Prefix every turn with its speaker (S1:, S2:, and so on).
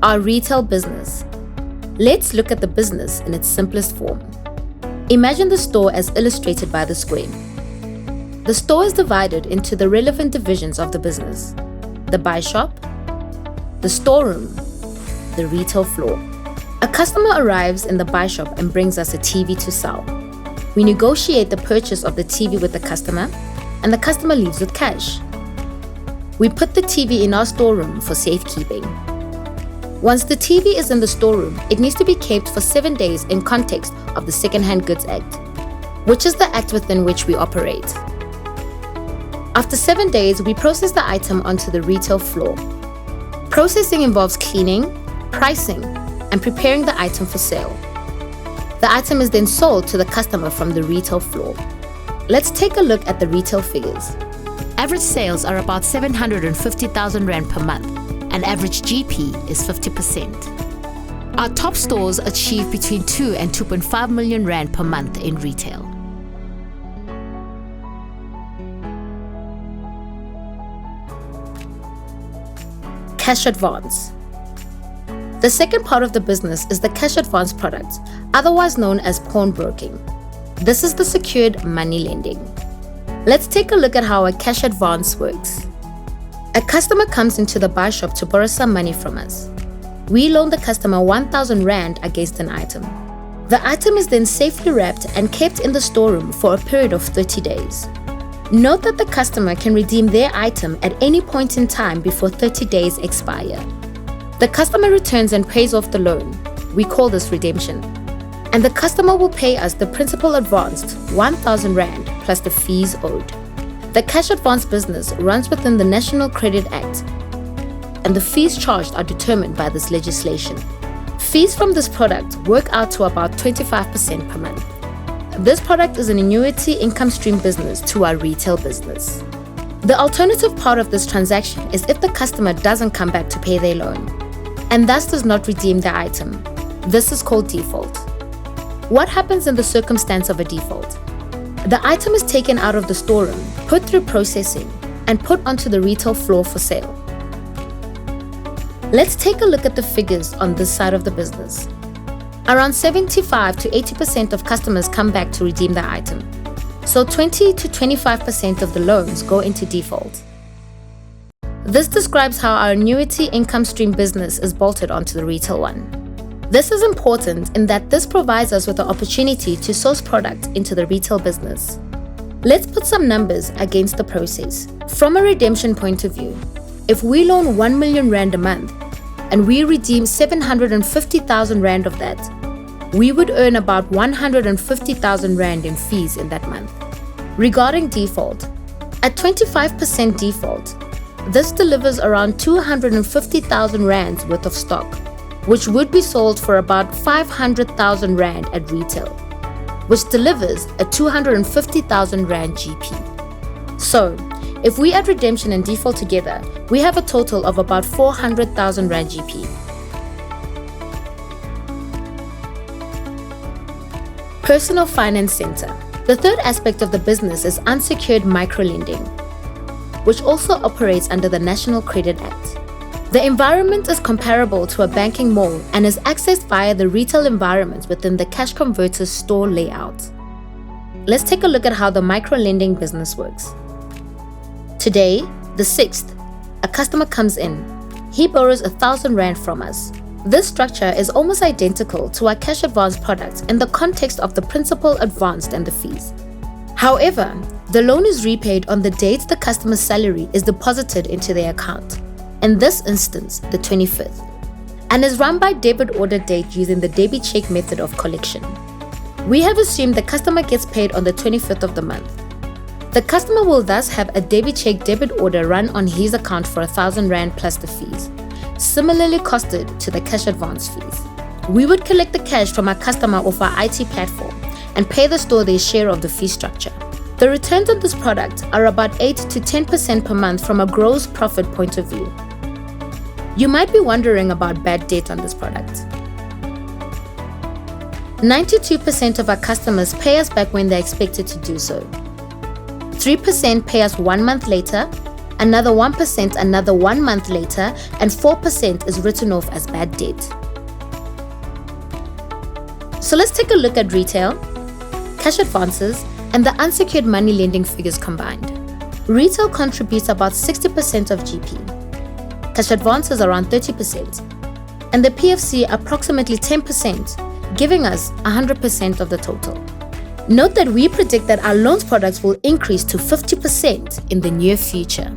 S1: Our retail business. Let's look at the business in its simplest form. Imagine the store as illustrated by the square. The store is divided into the relevant divisions of the business: the buy shop, the storeroom, the retail floor. A customer arrives in the buy shop and brings us a TV to sell. We negotiate the purchase of the TV with the customer, and the customer leaves with cash. We put the TV in our storeroom for safekeeping. Once the TV is in the storeroom, it needs to be kept for 7 days in context of the Second-Hand Goods Act, which is the act within which we operate. After 7 days, we process the item onto the retail floor. Processing involves cleaning, pricing, and preparing the item for sale. The item is then sold to the customer from the retail floor. Let's take a look at the retail figures. Average sales are about 750,000 Rand per month, and average GP is 50%. Our top stores achieve between 2 and 2.5 million Rand per month in retail. Cash advance. The second part of the business is the cash advance product, otherwise known as pawnbroking. This is the secured money lending. Let's take a look at how a cash advance works. A customer comes into the buy shop to borrow some money from us. We loan the customer 1,000 Rand against an item. The item is then safely wrapped and kept in the storeroom for a period of 30 days. Note that the customer can redeem their item at any point in time before 30 days expire. The customer returns and pays off the loan. We call this redemption. And the customer will pay us the principal advanced, 1,000 Rand, plus the fees owed. The cash advance business runs within the National Credit Act, and the fees charged are determined by this legislation. Fees from this product work out to about 25% per month. This product is an annuity income stream business to our retail business. The alternative part of this transaction is if the customer doesn't come back to pay their loan, and thus does not redeem the item. This is called default. What happens in the circumstance of a default? The item is taken out of the storeroom, put through processing, and put onto the retail floor for sale. Let's take a look at the figures on this side of the business. Around 75 to 80% of customers come back to redeem the item. So 20 to 25% of the loans go into default. This describes how our annuity income stream business is bolted onto the retail one. This is important in that this provides us with the opportunity to source product into the retail business. Let's put some numbers against the process. From a redemption point of view, if we loan 1 million Rand a month and we redeem 750,000 Rand of that, we would earn about 150,000 Rand in fees in that month. Regarding default, at 25% default, this delivers around 250,000 Rands worth of stock, which would be sold for about 500,000 Rand at retail, which delivers a 250,000 Rand GP. So, if we add redemption and default together, we have a total of about 400,000 Rand GP. Personal Finance Center. The third aspect of the business is unsecured microlending, which also operates under the National Credit Act. The environment is comparable to a banking mall and is accessed via the retail environment within the Cash Converters store layout. Let's take a look at how the microlending business works. Today, the 6th, a customer comes in. He borrows 1,000 Rand from us. This structure is almost identical to our cash advance product in the context of the principal advanced and the fees. However, the loan is repaid on the date the customer's salary is deposited into their account, in this instance, the 25th, and is run by debit order date using the debit check method of collection. We have assumed the customer gets paid on the 25th of the month. The customer will thus have a debit check debit order run on his account for 1,000 Rand plus the fees, similarly costed to the cash advance fees. We would collect the cash from our customer off our IT platform and pay the store their share of the fee structure. The returns on this product are about 8 to 10% per month from a gross profit point of view. You might be wondering about bad debt on this product. 92% of our customers pay us back when they're expected to do so. 3% pay us 1 month later, another 1% another 1 month later, and 4% is written off as bad debt. So let's take a look at retail, cash advances, and the unsecured money lending figures combined. Retail contributes about 60% of GP, cash advances around 30%, and the PFC approximately 10%, giving us 100% of the total. Note that we predict that our loans products will increase to 50% in the near future.